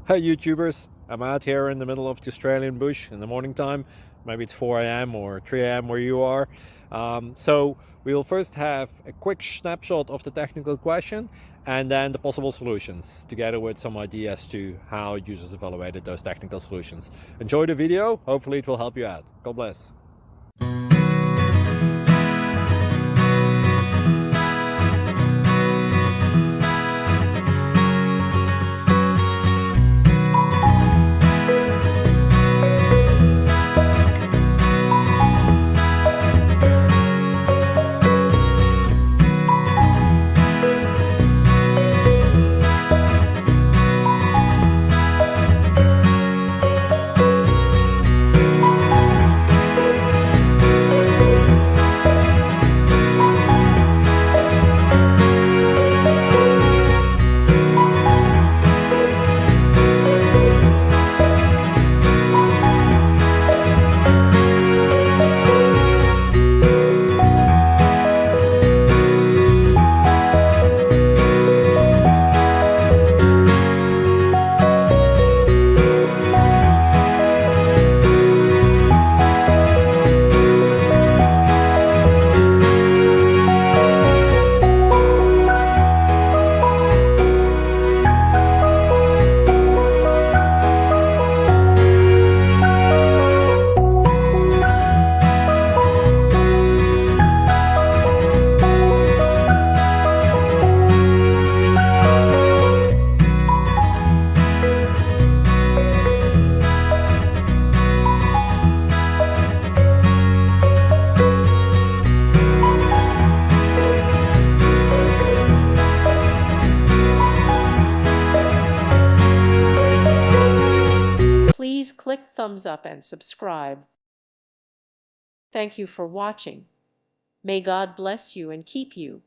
Hey YouTubers, I'm out here in the middle of the Australian bush in the morning time. Maybe it's 4 a.m. or 3 a.m. where you are. So we will first have a quick snapshot of the technical question and then the possible solutions, together with some ideas to how users evaluated those technical solutions. Enjoy the video, hopefully it will help you out. God bless. Please click thumbs up and subscribe. Thank you for watching. May God bless you and keep you.